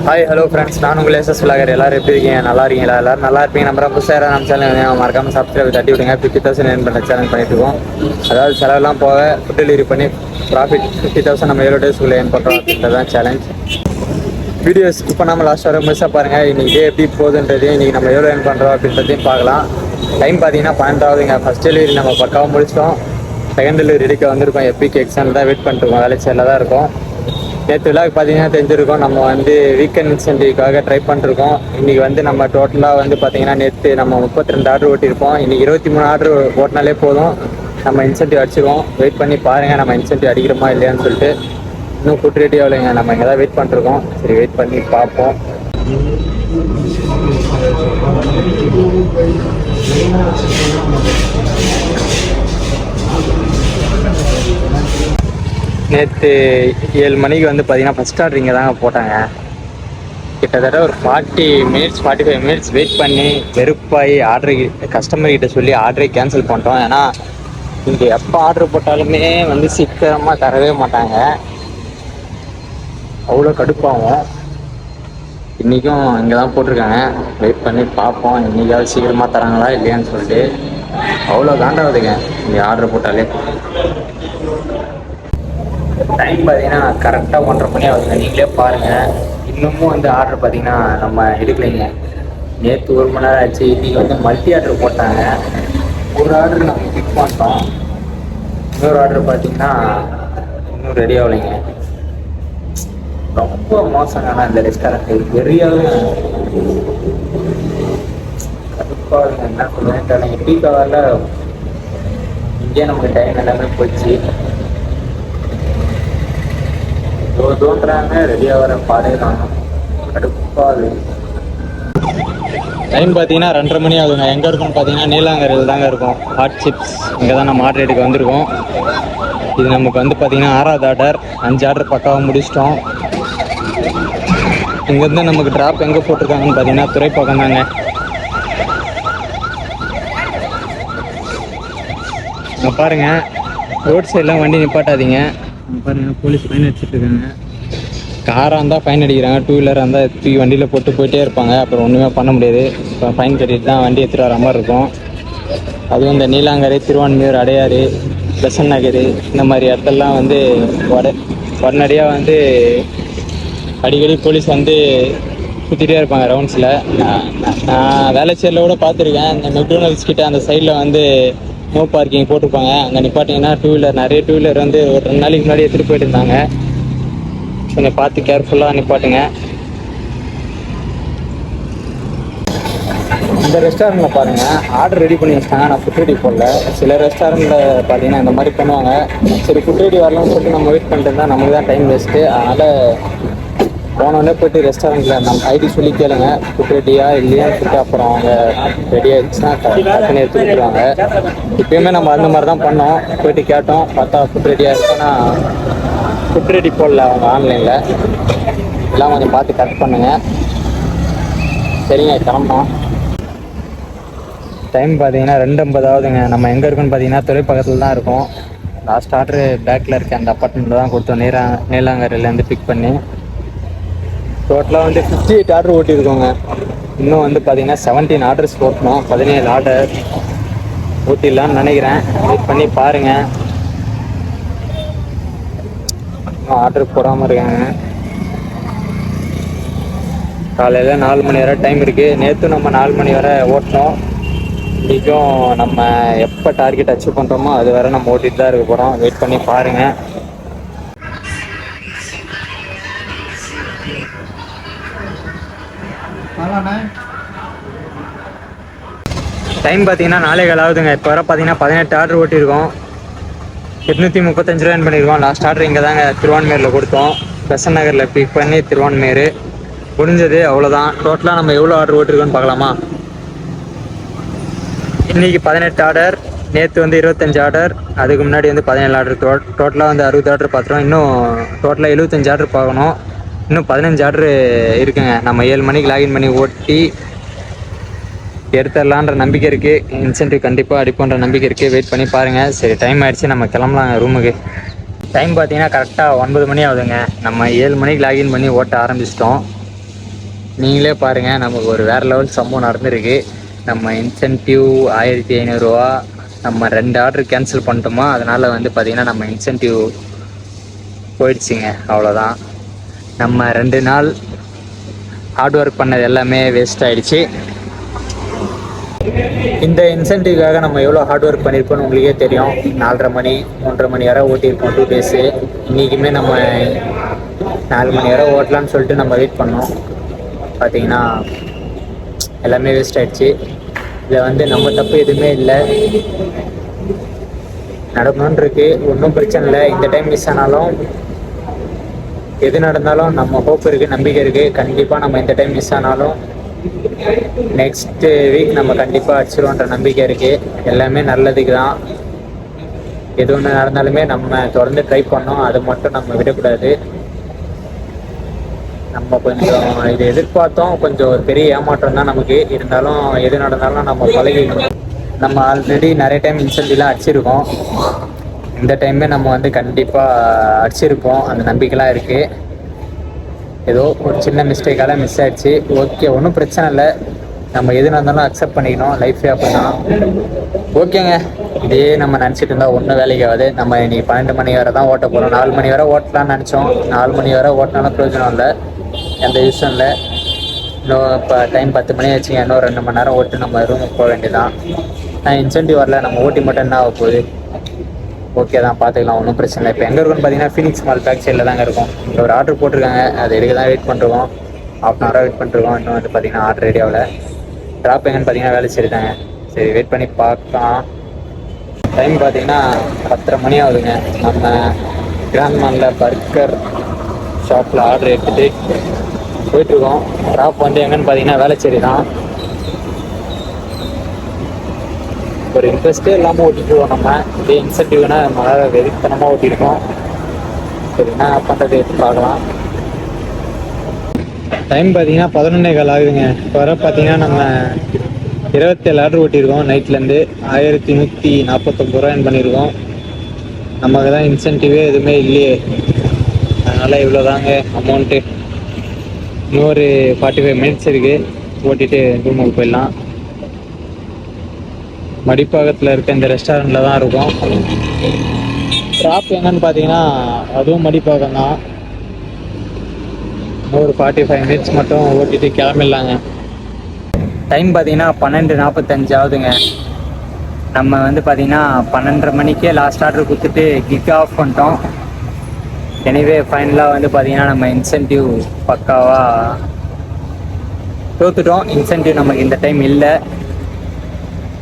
Hi hello friends, நான் உங்கள் SS vlogger. எல்லாரும் எப்படி இருக்கீங்க? நல்லா இருக்கீங்களா? எல்லாரும் நல்லா இருப்பீங்க. நம்ம புதுசாக நம்ம சேனல் மறக்காமல் சப்ஸ்கிரைப் தட்டி விடுங்க. 50,000 ஏர்ன் பண்ண சேனல் பண்ணிட்டு இருக்கோம். அதாவது செலவெல்லாம் போக ஃபுட் டெலிவரி பண்ணி ப்ராஃபிட் 50,000 நம்ம 7 டேஸ்க்குள்ளே ஏர்ன் பண்ணுறோம் அப்படின்றதான் சேலஞ்ச். வீடியோ ஸ்கிப் பண்ணாமல் லாஸ்ட் வர மிஸ்ஸாக பாருங்கள். இன்றைக்கி எப்படி போகுதுன்றது, இன்றைக்கி நம்ம எவ்வளோ ஏர்ன் பண்ணுறோம் அப்படின்றதையும் பார்க்கலாம். டைம் பார்த்தீங்கன்னா 12ஆவதுங்க. ஃபஸ்ட் டெலிவரி நம்ம பக்காவாக முடிச்சிட்டோம். செகண்ட் டெலிவரி ரெடிக்க வந்திருக்கோம். எப்பிக் எக்ஸாம் தான் வெயிட் பண்ணிட்டுருக்கோம். வேலைச்சேரில் தான் இருக்கும். நேற்று விழாக்கு பார்த்தீங்கன்னா தெரிஞ்சிருக்கோம். நம்ம வீக்கெண்ட் இன்சென்டிவ்க்காக ட்ரை பண்ணிருக்கோம். இன்றைக்கி நம்ம டோட்டலாக பார்த்தீங்கன்னா நேற்று நம்ம 32 ஆர்டர் ஓட்டியிருப்போம். இன்றைக்கி 23 ஆர்டர் ஓட்டினாலே போதும், நம்ம இன்சென்டிவ் அடிச்சிருவோம். வெயிட் பண்ணி பாருங்கள் நம்ம இன்சென்டிவ் அடிக்கிறோமா இல்லையான்னு சொல்லிட்டு. இன்னும் ஃபுட் ரெடி ஆகலைங்க. நம்ம இங்கே தான் வெயிட் பண்ணிருக்கோம். சரி, வெயிட் பண்ணி பார்ப்போம். நேற்று 7 மணிக்கு பார்த்தீங்கன்னா ஃபஸ்ட் ஆர்டர் இங்கே தாங்க போட்டாங்க. கிட்டத்தட்ட ஒரு 45 மினிட்ஸ் வெயிட் பண்ணி வெறுப்பாகி கஸ்டமர்கிட்ட சொல்லி ஆர்டரை கேன்சல் பண்ணிட்டோம். ஏன்னா இங்கே எப்போ ஆர்டர் போட்டாலுமே சீக்கிரமாக தரவே மாட்டாங்க. அவ்வளோ கடுப்பாகும். இன்றைக்கும் இங்கே தான் போட்டிருக்காங்க. வெயிட் பண்ணி பார்ப்போம் இன்றைக்காவது சீக்கிரமாக தராங்களா இல்லையான்னு சொல்லிட்டு. அவ்வளோ காண்டாகுதுங்க இங்கே ஆர்டர் போட்டாலே. டைம் பார்த்தீங்கன்னா கரெக்டாக 1:30 மணி ஆகுதுங்க. நீங்களே பாருங்கள். இன்னமும் ஆர்டர் பார்த்தீங்கன்னா நம்ம எடுக்கலைங்க. நேற்று 1 மணி நேரம் ஆச்சு. இன்றைக்கி மல்டி ஆர்டர் போட்டாங்க. ஒரு ஆர்டர் நம்ம பிக் பண்ணிட்டோம். இன்னொரு ஆர்டர் பார்த்தீங்கன்னா இன்னும் ரெடி ஆகலைங்க. ரொம்ப மோசமான இந்த ரெஸ்டாரண்ட் பெரியாலும் கடுப்பாக என்ன சொல்லுவேன். எப்படி கவரில் இங்கே நமக்கு டைம் எல்லாமே போச்சு. தோன்றாங்க ரெடியாக வர பாடே தான் கடுப்பாது. டைம் பார்த்தீங்கன்னா 2:30 மணி ஆகுதுங்க. எங்கே இருக்குன்னு பார்த்தீங்கன்னா நீலாங்கரையில் தாங்க இருக்கும். ஹாட் சிப்ஸ் இங்கே தான் நம்ம ஆர்டர் எடுக்க வந்திருக்கோம். இது நமக்கு பார்த்தீங்கன்னா 6வது ஆர்டர். 5 ஆர்டர் பக்காவாக முடிச்சிட்டோம். இங்கேருந்து நமக்கு ட்ராப் எங்கே போட்டிருக்காங்கன்னு பார்த்தீங்கன்னா துறைப்பக்கம் தாங்க. இங்கே பாருங்கள், ரோட் சைட்லாம் வண்டி நிப்பாட்டாதீங்க. பாருங்கள், போலீஸ் ஃபைன் அடிச்சிட்ருக்காங்க. காராக இருந்தால் ஃபைன் அடிக்கிறாங்க, 2 வீலராக இருந்தால் தூக்கி வண்டியில் போயிட்டே இருப்பாங்க. அப்புறம் ஒன்றுமே பண்ண முடியாது. இப்போ ஃபைன் கட்டிட்டு தான் வண்டி எடுத்துகிட்டு வர மாதிரி இருக்கும். அதுவும் இந்த நீலாங்கரை, திருவான்மியூர், அடையாறு, பெசன் நகர் இந்த மாதிரி இடத்துலலாம் உடனடியாக அடிக்கடி போலீஸ் சுற்றிட்டே இருப்பாங்க ரவுண்ட்ஸில். நான் வேலைச்சேரில் கூட பார்த்துருக்கேன். இந்த மெக்டோனல்ஸ் கிட்ட அந்த சைடில் நோ பார்க்கிங் போட்டிருப்பாங்க. அங்கே நிப்பாட்டிங்கன்னா 2 வீலர், நிறைய 2 வீலர் ஒரு 2 நாளைக்கு முன்னாடி எடுத்துகிட்டு போயிட்டு இருந்தாங்க. கொஞ்சம் பார்த்து கேர்ஃபுல்லாக நிப்பாட்டுங்க. இந்த ரெஸ்டாரண்ட்டில் பாருங்கள், ஆர்டர் ரெடி பண்ணி வச்சிட்டாங்க. நான் ஃபுட் ரெடி போடல. சில ரெஸ்டாரண்ட்டில் பார்த்தீங்கன்னா இந்த மாதிரி பண்ணுவாங்க. சரி, ஃபுட் ரெடி வரலாம்னு சொல்லிட்டு நம்ம வெயிட் பண்ணிட்டு இருந்தால் நமக்கு தான் டைம் வேஸ்ட்டு. அதனால் போனோடனே போய்ட்டு ரெஸ்டாரண்ட்டில் நம்ம ஐடி சொல்லி கேளுங்க, ஃபுட் ரெடியா இல்லையான்னு சொல்லிட்டு. அப்புறம் அவங்க ரெடி ஆகிடுச்சுன்னா டக்குன்னு எடுத்துக்கிட்டுருவாங்க. இப்போயுமே நம்ம அந்த மாதிரி தான் பண்ணோம். போய்ட்டு கேட்டோம், பார்த்தா ஃபுட் ரெடியாக இருக்குன்னா ஃபுட் ரெடி போடல அவங்க ஆன்லைனில். எல்லாம் கொஞ்சம் பார்த்து கரெக்ட் பண்ணுங்கள். சரிங்க, கிளம்புனோம். டைம் பார்த்தீங்கன்னா 2:50 ஆகுதுங்க. நம்ம எங்கே இருக்குன்னு பார்த்தீங்கன்னா துறைப்பக்கத்தில் தான் இருக்கும். லாஸ்ட் ஆர்டரு பேக்கில் இருக்க அந்த அப்பார்ட்மெண்ட்டில் தான் கொடுத்தோம். நீலாங்கரையிலேருந்து பிக் பண்ணி. டோட்டலாக 58 ஆர்டர் ஓட்டியிருக்கோங்க. இன்னும் பார்த்தீங்கன்னா 17 ஆர்டர்ஸ் ஓட்டணும். 17 ஆர்டர் ஓட்டிடலான்னு நினைக்கிறேன். வெயிட் பண்ணி பாருங்கள். இன்னும் ஆர்டர் போடாமல் இருக்காங்க. காலையில் 4 மணி வரை டைம் இருக்குது. நேற்று நம்ம 4 மணி வரை ஓட்டினோம். இன்றைக்கும் நம்ம எப்போ டார்கெட் அச்சீவ் பண்ணுறோமோ அது வரை நம்ம ஓட்டிகிட்டு தான் இருக்க போகிறோம். வெயிட் பண்ணி பாருங்கள். டைம் பார்த்தீங்கன்னா 4:15 ஆகுதுங்க. இப்போ வர பார்த்தீங்கன்னா 18 ஆர்டர் ஓட்டியிருக்கோம். 835 ரூபா பண்ணியிருக்கோம். லாஸ்ட் ஆர்டர் இங்கே தாங்க திருவான்மையூரில் கொடுத்தோம். பெசன் நகரில் பிக் பண்ணி திருவான்மையூர் முடிஞ்சது. அவ்வளோதான். டோட்டலாக நம்ம எவ்வளோ ஆர்டர் ஓட்டிருக்கோன்னு பார்க்கலாமா? இன்றைக்கி 18 ஆர்டர், நேற்று 25 ஆர்டர், அதுக்கு முன்னாடி 17 ஆர்டர். டோட்டலாக 60 ஆர்டர் பார்த்துருவோம். இன்னும் டோட்டலாக 75 ஆர்டர் பார்க்கணும். இன்னும் 15 ஆர்டர் இருக்குங்க. நம்ம 7 மணிக்கு லாகின் பண்ணி ஓட்டி எடுத்துடலான்ற நம்பிக்கை இருக்குது. இன்சென்டிவ் கண்டிப்பாக அடிப்போன்ற நம்பிக்கை இருக்குது. வெயிட் பண்ணி பாருங்கள். சரி, டைம் ஆகிடுச்சு, நம்ம கிளம்பலாம் ரூமுக்கு. டைம் பார்த்தீங்கன்னா கரெக்டாக 9 மணி ஆகுதுங்க. நம்ம 7 மணிக்கு லாகின் பண்ணி ஓட்ட ஆரம்பிச்சிட்டோம். நீங்களே பாருங்கள், நமக்கு ஒரு வேறு லெவல் சம்பவம் நடந்திருக்கு. நம்ம இன்சென்டிவ் 1500 நம்ம 2 ஆர்டர் கேன்சல் பண்ணிட்டோமா, அதனால் வந்து பார்த்திங்கன்னா நம்ம இன்சென்டிவ் போயிடுச்சுங்க. அவ்வளோதான். நம்ம 2 நாள் ஹார்ட் ஒர்க் பண்ணது எல்லாமே வேஸ்ட் ஆகிடுச்சு. இந்த இன்சென்டிவ்காக நம்ம எவ்வளோ ஹார்ட் ஒர்க் பண்ணியிருப்போம்னு உங்களுக்கே தெரியும். 4:30 மணி 3:30 மணி வரை ஓட்டியிருப்போம் 2 டேஸு. இன்றைக்குமே நம்ம 4 மணி வரை ஓட்டலான்னு சொல்லிட்டு நம்ம வெயிட் பண்ணோம். பார்த்திங்கன்னா எல்லாமே வேஸ்ட் ஆகிடுச்சு. இதில் வந்து நம்ம தப்பு எதுவுமே இல்லை. நடக்கணுன்னு இருக்குது, ஒன்றும் பிரச்சனை இல்லை. இந்த டைம் மிஸ் ஆனாலும் எது நடந்தாலும் நம்ம ஹோப் இருக்குது, நம்பிக்கை இருக்குது. கண்டிப்பாக நம்ம இந்த டைம் மிஸ் ஆனாலும் நெக்ஸ்ட்டு வீக் நம்ம கண்டிப்பாக அடிச்சிடுவோன்ற நம்பிக்கை இருக்குது. எல்லாமே நல்லதுக்கு தான். எது ஒன்று நடந்தாலுமே நம்ம தொடர்ந்து ட்ரை பண்ணோம், அது மட்டும் நம்ம விடக்கூடாது. நம்ம கொஞ்சம் இது எதிர்பார்த்தோம், கொஞ்சம் ஒரு பெரிய ஏமாற்றம் தான் நமக்கு. இருந்தாலும் எது நடந்தாலும் நம்ம பழகிக்கணும். நம்ம ஆல்ரெடி நிறைய டைம் இன்சென்டிவ்லாம் அடிச்சிருக்கோம். இந்த டைமே நம்ம வந்து கண்டிப்பாக அடிச்சிருப்போம், அந்த நம்பிக்கைலாம் இருக்குது. ஏதோ ஒரு சின்ன மிஸ்டேக்கால் மிஸ் ஆகிடுச்சு. ஓகே, ஒன்றும் பிரச்சனை இல்லை. நம்ம எது நடந்தாலும் அக்செப்ட் பண்ணிக்கணும். லைஃபே அப்படின்னா ஓகேங்க. இதே நம்ம நினச்சிட்டு இருந்தால் ஒன்றும் வேலைக்கு ஆகாது. நம்ம இன்னைக்கு 12 மணி வரை தான் ஓட்ட போகிறோம். 4 மணி வரை ஓட்டலான்னு நினச்சோம். 4 மணி வரை ஓட்டினாலும் பிரயோஜனம் இல்லை, எந்த யூஸும் இல்லை. இன்னும் இப்போ டைம் 10 மணி ஆச்சுங்க. இன்னும் 2 மணி நேரம் ஓட்டு நம்ம ரூமுக்கு போக வேண்டியதான். இன்சென்டிவ் வரல, நம்ம ஓட்டி மட்டும் என்ன ஆக போகுது. ஓகே தான், பார்த்துக்கலாம், ஒன்றும் பிரச்சனை இல்லை. இப்போ எங்கே இருக்குன்னு பார்த்தீங்கன்னா ஃபீனிக்ஸ் மால் பேக் சைடில் தாங்க இருக்கும். இங்கே ஒரு ஆர்டர் போட்டிருக்காங்க, அது எடுக்க தான் வெயிட் பண்ணிருக்கோம். ½ வெயிட் பண்ணிருக்கோம். இன்னும் வந்து பார்த்தீங்கன்னா ஆர்டர் ரெடி ஆகல. ட்ராப் எங்கன்னு பார்த்தீங்கன்னா வேலை சரிதாங்க. சரி, வெயிட் பண்ணி பார்க்கலாம். டைம் பார்த்தீங்கன்னா 10:30 மணி ஆகுதுங்க. நம்ம கிராண்ட் மாலில் பர்கர் ஷாப்பில் ஆர்டர் எடுத்துகிட்டு போயிட்டுருக்கோம். ட்ராப் வந்து எங்கன்னு பார்த்தீங்கன்னா வேலை சரி தான். ஒரு இன்ட்ரெஸ்ட்டே இல்லாமல் ஓட்டிட்டுருவோம். நம்ம இதே இன்சென்டிவ்னா நம்மளால் வெறித்தனமாக ஓட்டியிருக்கோம். சரி, என்ன பண்ணுறது பார்க்கலாம். டைம் பார்த்தீங்கன்னா 11:15 ஆகுதுங்க. இப்போ வர பார்த்தீங்கன்னா நம்ம 27 ஆர்டர் ஓட்டியிருக்கோம். நைட்லேருந்து 1149 ரூபா பண்ணியிருக்கோம். நமக்கு தான் இன்சென்டிவே எதுவுமே இல்லையே, அதனால் இவ்வளோ தாங்க அமௌண்ட்டு. இன்னொரு 45 மினிட்ஸ் இருக்குது, ஓட்டிட்டு ரூமுக்கு போயிடலாம். மடிப்பாகத்தில் இருக்க இந்த ரெஸ்டாரண்ட்டில் தான் இருக்கும். ஷாப் எங்கன்னு பார்த்தீங்கன்னா அதுவும் மடிப்பாகம் தான். ஒரு 45 மினிட்ஸ் மட்டும் ஓட்டிட்டு கிளம்பிடலாங்க. டைம் பார்த்தீங்கன்னா 12:45 ஆகுதுங்க. நம்ம வந்து பார்த்தீங்கன்னா 12:30 மணிக்கே லாஸ்ட் ஆர்டர் கொடுத்துட்டு கிக் ஆஃப் பண்ணிட்டோம். எனிவே ஃபைனலாக வந்து பார்த்தீங்கன்னா நம்ம இன்சென்டிவ் பக்காவாக தோத்துட்டோம். இன்சென்டிவ் நமக்கு இந்த டைம் இல்லை.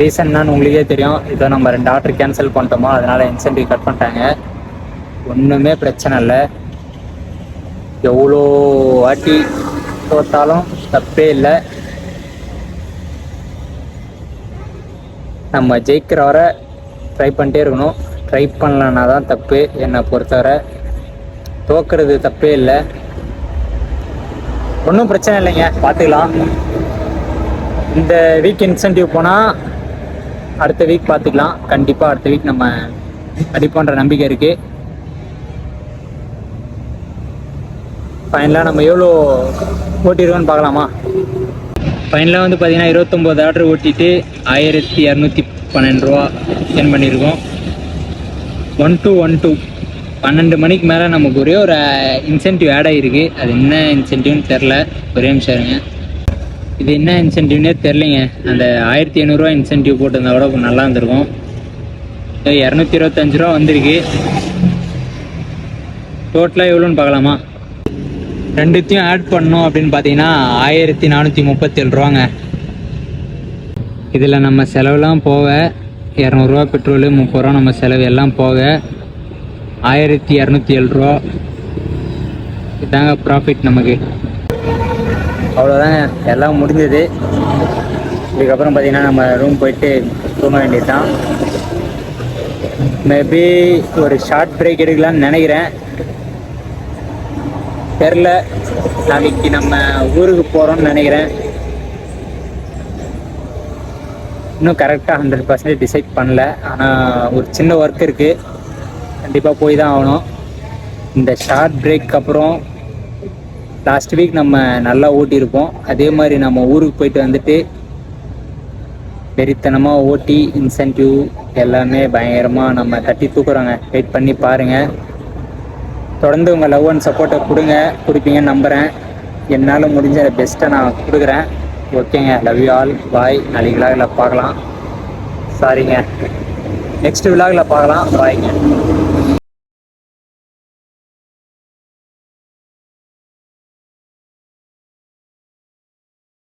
ரீசன்னான்னு உங்களுக்கே தெரியும். இதோ நம்ம 2 ஆர்டர் கேன்சல் பண்ணிட்டோமோ, அதனால் இன்சென்டிவ் கட் பண்ணிட்டாங்க. ஒன்றுமே பிரச்சனை இல்லை. எவ்வளோ வாட்டி தோத்தாலும் தப்பே இல்லை. நம்ம ஜெயிக்கிற வரை ட்ரை பண்ணிட்டே இருக்கணும். ட்ரை பண்ணலன்னா தான் தப்பு. என்னை பொறுத்தவரை தோக்கிறது தப்பே இல்லை. ஒன்றும் பிரச்சனை இல்லைங்க, பார்த்துக்கலாம். இந்த வீக் இன்சென்டிவ் போனால் அடுத்த வீக் பார்த்துக்கலாம். கண்டிப்பாக அடுத்த வீக் நம்ம அடிப்போன்ற நம்பிக்கை இருக்குது. ஃபைனலாக நம்ம எவ்வளோ ஓட்டிருக்கோன்னு பார்க்கலாமா. ஃபைனலாக வந்து பார்த்தீங்கன்னா 29 ஆர்டர் ஓட்டிட்டு 1212 ரூபா ஸ்பெண்ட் பண்ணியிருக்கோம். 1212 12 மணிக்கு மேலே நமக்கு ஒரே ஒரு இன்சென்டிவ் ஆட் ஆகிருக்கு. அது என்ன இன்சென்டிவ்னு தெரில, ஒரே நிமிஷம் இருங்க. இது என்ன இன்சென்டிவ்னே தெரிலிங்க. அந்த 1500 ரூபா இன்சென்டிவ் போட்டிருந்தா கூட நல்லா இருந்திருக்கும். 225 ரூபா வந்திருக்கு. டோட்டலாக எவ்வளோன்னு பார்க்கலாமா. ரெண்டுத்தையும் ஆட் பண்ணோம் அப்படின்னு பார்த்தீங்கன்னா 1437 ரூபாங்க. இதில் நம்ம செலவுலாம் போக 200 ரூபா பெட்ரோலு, 30 ரூபா நம்ம செலவு எல்லாம் போக 1207 ரூபா. இதாங்க ப்ராஃபிட் நமக்கு. அவ்வளோதாங்க, எல்லாம் முடிஞ்சது. இதுக்கப்புறம் பார்த்தீங்கன்னா நம்ம ரூம் போயிட்டு தூங்க வேண்டியது தான். மேபி ஒரு ஷார்ட் பிரேக் எடுக்கலான்னு நினைக்கிறேன், தெரில. நாளைக்கு நம்ம ஊருக்கு போகிறோம்னு நினைக்கிறேன். இன்னும் கரெக்டாக 100% டிசைட் பண்ணல. ஆனால் ஒரு சின்ன ஒர்க் இருக்குது, கண்டிப்பாக போய் தான் ஆகணும். இந்த ஷார்ட் பிரேக் அப்புறம் லாஸ்ட் வீக் நம்ம நல்லா ஓட்டியிருப்போம். அதே மாதிரி நம்ம ஊருக்கு போயிட்டு வந்துட்டு வெறித்தனமாக ஓட்டி இன்சென்டிவ் எல்லாமே பயங்கரமாக நம்ம தட்டி தூக்குறோங்க. வெயிட் பண்ணி பாருங்கள். தொடர்ந்து உங்கள் லவ் அண்ட் சப்போர்ட்டை கொடுப்பீங்கன்னு நம்புகிறேன். என்னால் முடிஞ்ச பெஸ்ட்டை நான் கொடுக்குறேன். ஓகேங்க, லவ் யூ ஆல், பாய். நாளைக்கு விலாகில் பார்க்கலாம். சாரிங்க, நெக்ஸ்ட் விலாகில் பார்க்கலாம். பாய்ங்க.